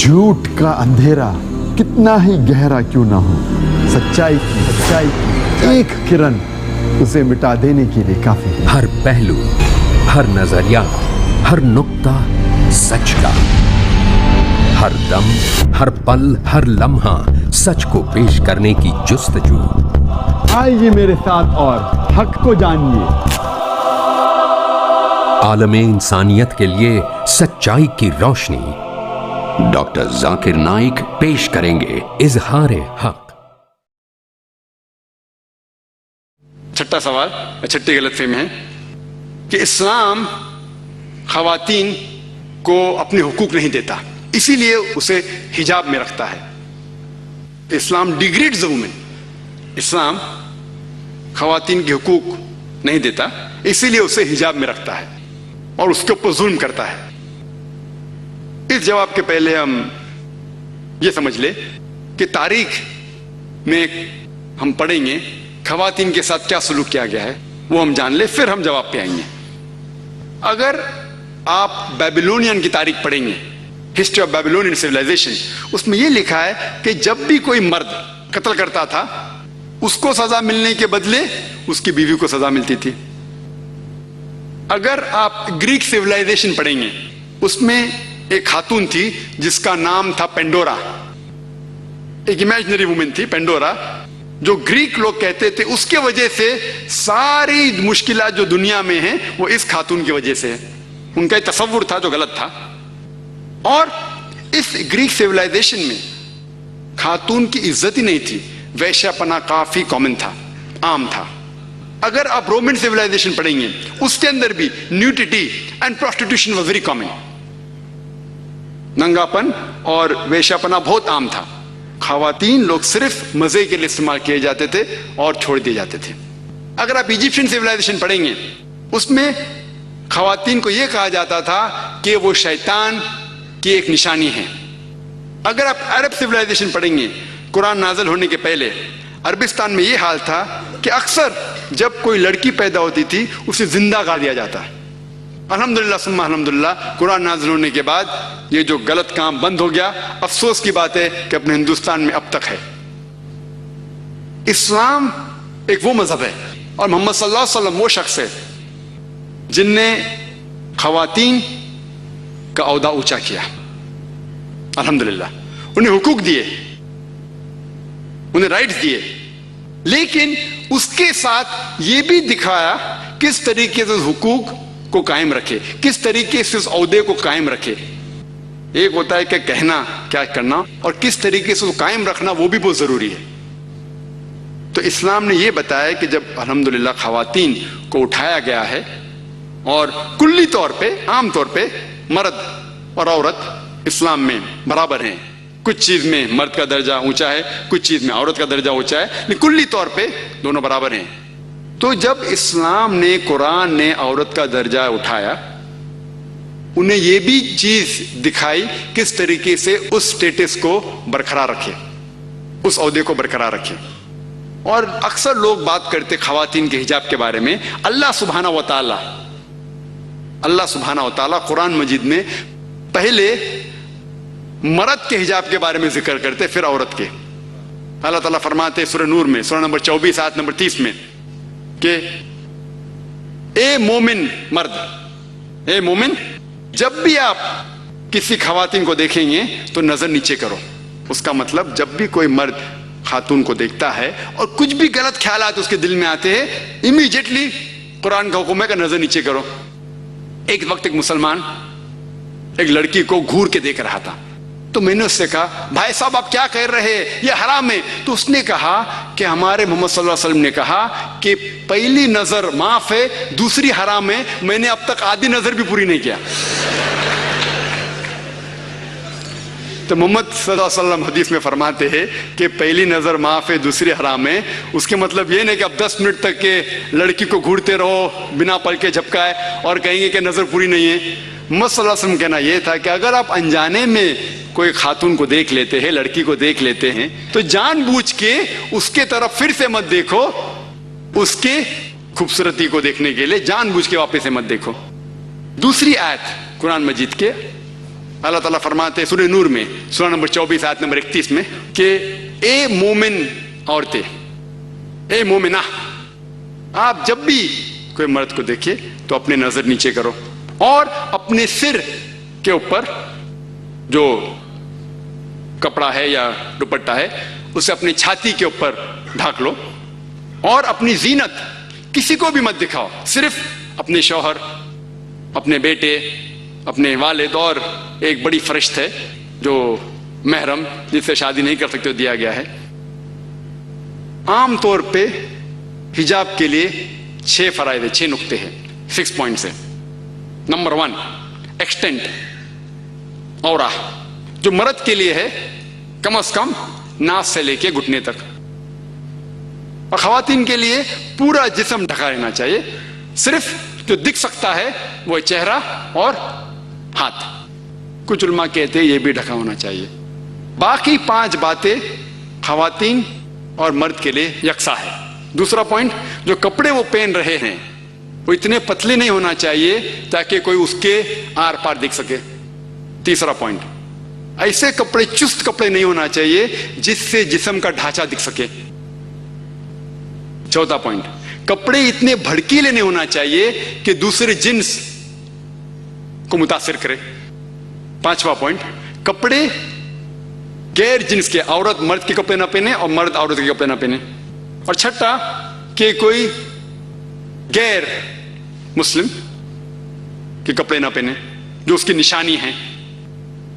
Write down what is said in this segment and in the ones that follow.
झूठ का अंधेरा कितना ही गहरा क्यों ना हो, सच्चाई की एक किरण उसे मिटा देने के लिए काफी है। हर पहलू, हर नजरिया, हर नुक्ता सच का, हर दम, हर पल, हर लम्हा सच को पेश करने की जुस्तजू। आइए मेरे साथ और हक को जानिए। आलमे इंसानियत के लिए सच्चाई की रोशनी। डॉक्टर जाकिर नाइक पेश करेंगे इजहार हक। छठा सवाल, छठी गलतफहमी है कि इस्लाम खवातीन को अपने हुकूक नहीं देता, इसीलिए उसे हिजाब में रखता है। इस्लाम डिग्रेड्स द वुमेन, इस्लाम खवातीन के हुकूक नहीं देता, इसीलिए उसे हिजाब में रखता है और उसके ऊपर जुल्म करता है। इस जवाब के पहले हम ये समझ ले कि तारीख में हम पढ़ेंगे खवातीन के साथ क्या सलूक किया गया है, वो हम जान ले, फिर हम जवाब पे आएंगे। अगर आप बेबीलोनियन की तारीख पढ़ेंगे, हिस्ट्री ऑफ बेबीलोनियन सिविलाइजेशन, उसमें यह लिखा है कि जब भी कोई मर्द कत्ल करता था, उसको सजा मिलने के बदले उसकी बीवी को सजा मिलती थी। अगर आप ग्रीक सिविलाइजेशन पढ़ेंगे, उसमें एक खातून थी जिसका नाम था पेंडोरा, एक इमेजिनरी वुमेन थी पेंडोरा, जो ग्रीक लोग कहते थे उसके वजह से सारी मुश्किलात जो दुनिया में हैं वो इस खातून की वजह से है। उनका एक तसव्वुर था जो गलत था। और इस ग्रीक सिविलाइजेशन में खातून की इज्जत ही नहीं थी, वैश्यापना काफी कॉमन था, आम था। अगर आप रोमन सिविलाइजेशन पढ़ेंगे, उसके अंदर भी nudity and prostitution was very common, नंगापन और वेश्यापना बहुत आम था। खवातीन लोग सिर्फ मजे के लिए इस्तेमाल किए जाते थे और छोड़ दिए जाते थे। अगर आप इजिप्शियन सिविलाइजेशन पढ़ेंगे, उसमें खवातीन को यह कहा जाता था कि वो शैतान की एक निशानी है। अगर आप अरब सिविलाइजेशन पढ़ेंगे, कुरान नाज़िल होने के पहले अरबिस्तान में यह हाल था कि अक्सर जब कोई लड़की पैदा होती थी उसे जिंदा गाड़ दिया जाता है। अल्हम्दुलिल्लाह सुम्मा अल्हम्दुलिल्लाह, कुरान नाज़िल होने के बाद ये जो गलत काम बंद हो गया। अफसोस की बात है कि अपने हिंदुस्तान में अब तक है। इस्लाम एक वो मजहब है और मोहम्मद सल्लल्लाहु अलैहि वसल्लम वो शख्स है जिनने खवातीन का औहदा ऊंचा किया। अल्हम्दुलिल्लाह, उन्हें हुकूक दिए, उन्हें राइट्स दिए, लेकिन उसके साथ ये भी दिखाया किस तरीके से हुकूक को कायम रखे, किस तरीके से उस औहदे को कायम रखे। एक होता है कि कहना क्या करना, और किस तरीके से उसको कायम रखना वो भी बहुत जरूरी है। तो इस्लाम ने यह बताया कि जब अल्हम्दुलिल्लाह खवातीन को उठाया गया है और कुल्ली तौर पे, आम तौर पे मर्द और औरत इस्लाम में बराबर हैं। कुछ चीज में मर्द का दर्जा ऊंचा है, कुछ चीज में औरत का दर्जा ऊंचा है, लेकिन कुल्ली तौर पे दोनों बराबर हैं। तो जब इस्लाम ने, कुरान ने औरत का दर्जा उठाया, उन्हें यह भी चीज दिखाई किस तरीके से उस स्टेटस को बरकरार रखे, उस ओहदे को बरकरार रखे। और अक्सर लोग बात करते खवातीन के हिजाब के बारे में। अल्लाह सुब्हानहू व तआला कुरान मजीद में पहले मर्द के हिजाब के बारे में जिक्र करते, फिर औरत के। अल्लाह ताला फरमाते सूरह नूर में, सूरह नंबर 24 आयत नंबर 30 में कि ए मोमिन मर्द, ए मोमिन, जब भी आप किसी खवातीन को देखेंगे तो नजर नीचे करो। उसका मतलब जब भी कोई मर्द खातून को देखता है और कुछ भी गलत ख्यालात उसके दिल में आते हैं, इमीडिएटली कुरान का हुक्म है कि नजर नीचे करो। एक वक्त एक मुसलमान एक लड़की को घूर के देख रहा था, तो मैंने उससे कहा, भाई साहब आप क्या कह रहे हैं, ये हराम है। तो उसने कहा कि हमारे मोहम्मद सल्लल्लाहु अलैहि वसल्लम ने कहा कि पहली नजर माफ है, दूसरी हराम है। मैंने अब तक आधी नजर भी पूरी नहीं किया। तो मोहम्मद सल्लल्लाहु अलैहि वसल्लम हदीस में फरमाते हैं कि पहली नजर माफ है, दूसरी हराम है। उसके मतलब ये नहीं कि अब 10 मिनट तक के लड़की को घूरते रहो बिना पल के झपकाए और कहेंगे कि नजर पूरी नहीं है। मोहम्मद सल्लल्लाहु अलैहि वसल्लम कहना यह था कि अगर आप अनजाने में कोई खातून को देख लेते हैं, लड़की को देख लेते हैं, तो जानबूझ के उसके तरफ फिर से मत देखो, उसके खूबसूरती को देखने के लिए जानबूझ के वापस से मत देखो। दूसरी आयत कुरान मजीद के अल्लाह ताला फरमाते सूरह नूर में सूरह नंबर 24 आयत नंबर 31 में कि ए मोमिन औरतें, ए मोमिना, आप जब भी कोई मर्द को देखिए तो अपने नजर नीचे करो और अपने सिर के ऊपर जो कपड़ा है या दुपट्टा है उसे अपनी छाती के ऊपर ढाक लो और अपनी जीनत किसी को भी मत दिखाओ, सिर्फ अपने शौहर, अपने बेटे, अपने वालिद और एक बड़ी फरिश्त है जो महरम जिससे शादी नहीं कर सकते दिया गया है। आम तौर पे हिजाब के लिए 6 फराइद, 6 नुक्ते हैं, 6 पॉइंट्स है। नंबर 1, एक्सटेंट औरा, जो मर्द के लिए है कम से कम नास से लेके घुटने तक, और खवातीन के लिए पूरा जिस्म ढका रहना चाहिए, सिर्फ जो दिख सकता है वो चेहरा और हाथ। कुछ उलमा कहते हैं ये भी ढका होना चाहिए। बाकी 5 बातें खवातीन और मर्द के लिए यकसा है। दूसरा पॉइंट, जो कपड़े वो पहन रहे हैं वो इतने पतले नहीं होना चाहिए ताकि कोई उसके आर पार दिख सके। तीसरा पॉइंट, ऐसे कपड़े, चुस्त कपड़े नहीं होना चाहिए जिससे जिस्म का ढांचा दिख सके। चौथा पॉइंट, कपड़े इतने भड़कीले नहीं होना चाहिए कि दूसरे जिन्स को मुतासिर करे। 5वां पॉइंट, कपड़े गैर जिन्स के, औरत मर्द के कपड़े ना पहने और मर्द औरत के कपड़े ना पहने। और छठा कि कोई गैर मुस्लिम के कपड़े ना पहने जो उसकी निशानी है।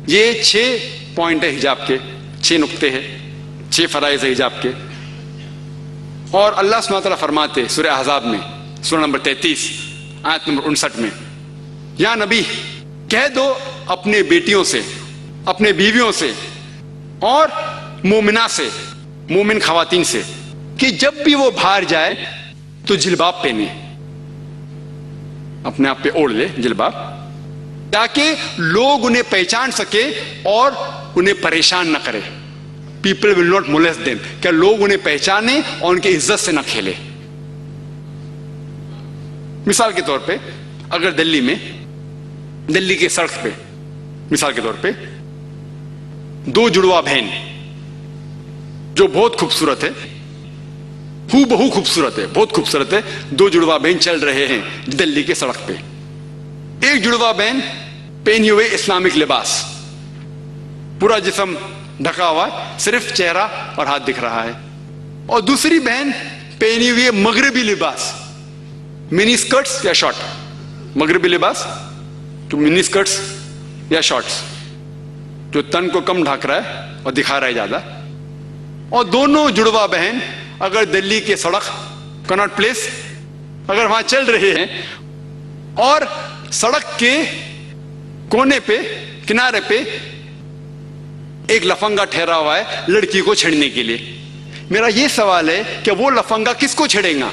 ये 6 पॉइंट है हिजाब के, 6 नुक्ते हैं, 6 फराइज है हिजाब के। और अल्लाह सुब्हानहू व तआला फरमाते सूरह अहज़ाब में सूरह नंबर 33 आयत नंबर 59 में, या नबी कह दो अपने बेटियों से, अपने बीवियों से और मोमिना से, मोमिन खवातीन से, कि जब भी वो बाहर जाए तो जिलबाब पहने, अपने आप पे ओढ़ ले जिलबाब, ताकि लोग उन्हें पहचान सके और उन्हें परेशान ना करे। People will not molest them, क्या लोग उन्हें पहचाने और उनकी इज्जत से ना खेले। मिसाल के तौर पे अगर दिल्ली के सड़क पे मिसाल के तौर पे 2 जुड़वा बहन जो बहुत खूबसूरत है, हूबहू खूबसूरत है, बहुत खूबसूरत है, 2 जुड़वा बहन चल रहे हैं दिल्ली के सड़क पे। एक जुड़वा बहन पहने हुए इस्लामिक लिबास, पूरा जिस्म ढका हुआ है, सिर्फ चेहरा और हाथ दिख रहा है, और दूसरी बहन पहनी हुई है मगरबी लिबास, मिनी स्कर्ट्स या शॉर्ट, मगरबी लिबास तो मिनी स्कर्ट्स या शॉर्ट्स जो तन को कम ढक रहा है और दिखा रहा है ज्यादा। और दोनों जुड़वा बहन अगर दिल्ली के सड़क कनॉट प्लेस अगर वहां चल रहे हैं और सड़क के कोने पे, किनारे पे एक लफंगा ठहरा हुआ है लड़की को छेड़ने के लिए, मेरा यह सवाल है कि वो लफंगा किसको छेड़ेगा?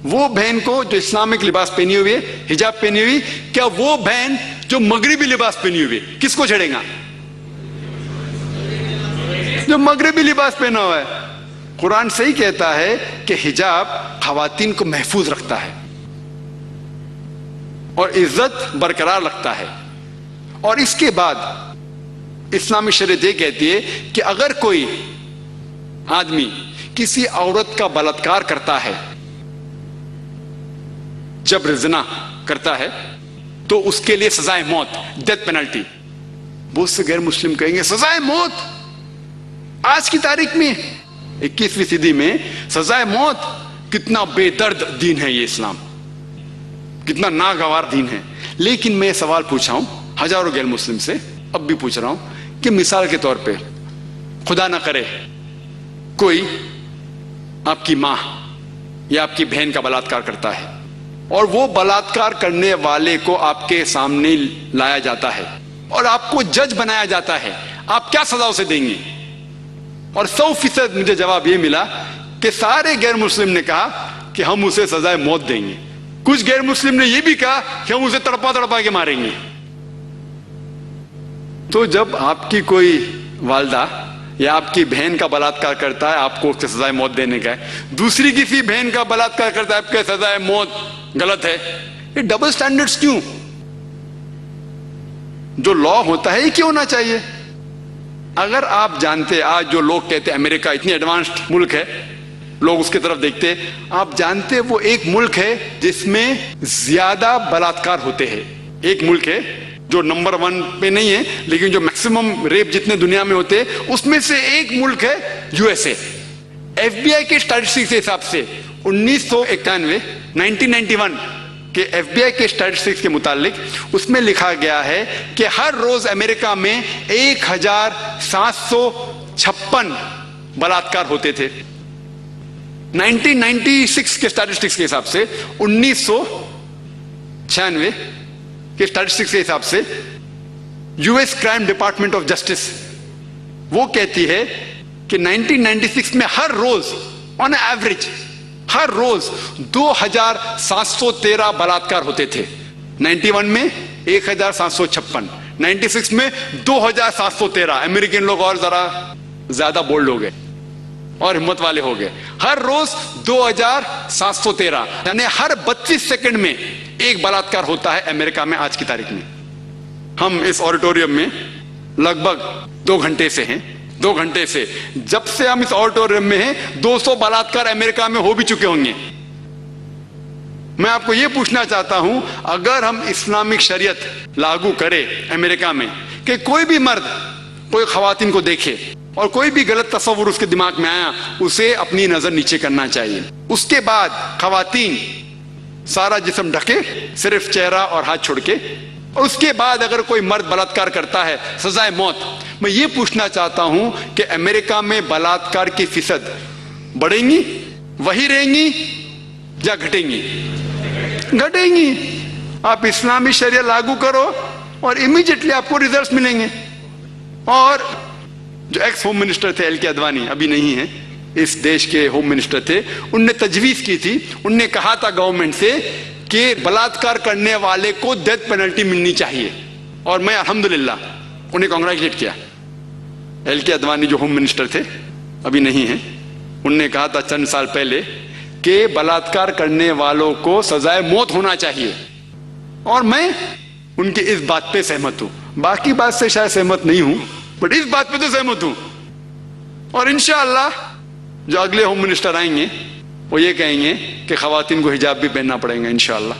वो बहन को जो इस्लामिक लिबास पहनी हुई है, हिजाब पहनी हुई, क्या वो बहन जो मगरिबी लिबास पहनी हुई है किसको छेड़ेगा? जो मगरिबी लिबास पहना हुआ है। कुरान सही कहता है कि हिजाब खवातीन को महफूज रखता है और इज्जत बरकरार रखता है। और इसके बाद इस्लामी शरीयत ये कहती है कि अगर कोई आदमी किसी औरत का बलात्कार करता है, जबर ज़िना करता है, तो उसके लिए सजाए मौत, डेथ पेनल्टी। बहुत से गैर मुस्लिम कहेंगे सजाए मौत, आज की तारीख में 21वीं सदी में सजाए मौत, कितना बेदर्द दीन है ये इस्लाम, कितना नागवार दीन है। लेकिन मैं सवाल पूछा हूं हजारों गैर मुस्लिम से, अब भी पूछ रहा हूं कि मिसाल के तौर पे खुदा ना करे कोई आपकी मां या आपकी बहन का बलात्कार करता है और वो बलात्कार करने वाले को आपके सामने लाया जाता है और आपको जज बनाया जाता है, आप क्या सजा उसे देंगे? और 100% मुझे जवाब ये मिला कि सारे गैर मुस्लिम ने कहा कि हम उसे सजाए मौत देंगे। कुछ गैर मुस्लिम ने यह भी कहा कि हम उसे तड़पा तड़पा के मारेंगे। तो जब आपकी कोई वालदा या आपकी बहन का बलात्कार करता है, आपको उससे सजाए मौत देने का है, दूसरी किसी बहन का बलात्कार करता है, आपके सजाए मौत गलत है। ये डबल स्टैंडर्ड्स क्यों? जो लॉ होता है ये क्यों होना चाहिए? अगर आप जानते, आज जो लोग कहते हैं अमेरिका इतनी एडवांस्ड मुल्क है, लोग उसकी तरफ देखते, आप जानते वो एक मुल्क है जिसमें ज्यादा बलात्कार होते हैं। एक मुल्क है जो नंबर 1 पे नहीं है, लेकिन जो मैक्सिमम रेप जितने दुनिया में होते हैं उसमें से एक मुल्क है यूएसए। एफबीआई के स्टैटिस्टिक्स के हिसाब से 1991 के एफबीआई के स्टैटिस्टिक्स के मुतालिक उसमें लिखा गया है कि हर रोज अमेरिका में 1756 बलात्कार होते थे। 1996 के स्टैटिस्टिक्स के हिसाब से, 1996 के स्टैटिस्टिक्स के हिसाब से US crime department of justice वो कहती है कि 1996 में हर रोज ऑन एवरेज हर रोज 2713 बलात्कार होते थे। 91 में 1756, 96 में 2713। अमेरिकन लोग और जरा ज्यादा बोल्ड हो गए और हिम्मत वाले हो गए। हर रोज 2713, यानी हर 32 सेकंड में एक बलात्कार होता है अमेरिका में आज की तारीख में। हम इस ऑडिटोरियम में लगभग 2 घंटे से हैं। 2 घंटे से, जब से हम इस ऑडिटोरियम में हैं, 200 बलात्कार अमेरिका में हो भी चुके होंगे। मैं आपको यह पूछना चाहता हूं, अगर हम इस्लामिक शरीयत लागू करें अमेरिका में कि कोई भी मर्द कोई खवातीन को देखे और कोई भी गलत तस्वुर उसके दिमाग में आया, उसे अपनी नजर नीचे करना चाहिए। उसके बाद खवातीन सारा जिस्म ढके, सिर्फ चेहरा और हाथ छोड़ के, और उसके बाद अगर कोई मर्द बलात्कार करता है, सजाए मौत। मैं ये पूछना चाहता हूं कि अमेरिका में बलात्कार की फीसद बढ़ेंगी, वही रहेंगी या घटेंगी? घटेंगी। आप इस्लामी शरिया लागू करो और इमीडिएटली आपको रिजल्ट्स मिलेंगे। और जो एक्स होम मिनिस्टर थे एल के अडवाणी, अभी नहीं है, इस देश के होम मिनिस्टर थे, उनने तजवीज की थी, उनने कहा था गवर्नमेंट से कि बलात्कार करने वाले को डेथ पेनल्टी मिलनी चाहिए। और मैं अल्हम्दुलिल्लाह उन्हें कांग्रेचुलेट किया। एल के अडवाणी जो होम मिनिस्टर थे, अभी नहीं है, उनने कहा था चंद साल पहले कि बलात्कार करने वालों को सजाए मौत होना चाहिए। और मैं उनकी इस बात पे सहमत हूं। बाकी बात से शायद सहमत नहीं हूं, बट इस बात पे तो सहमत हूं। और इंशाअल्लाह जो अगले होम मिनिस्टर आएंगे वो ये कहेंगे कि खवातीन को हिजाब भी पहनना पड़ेगा इंशाअल्लाह।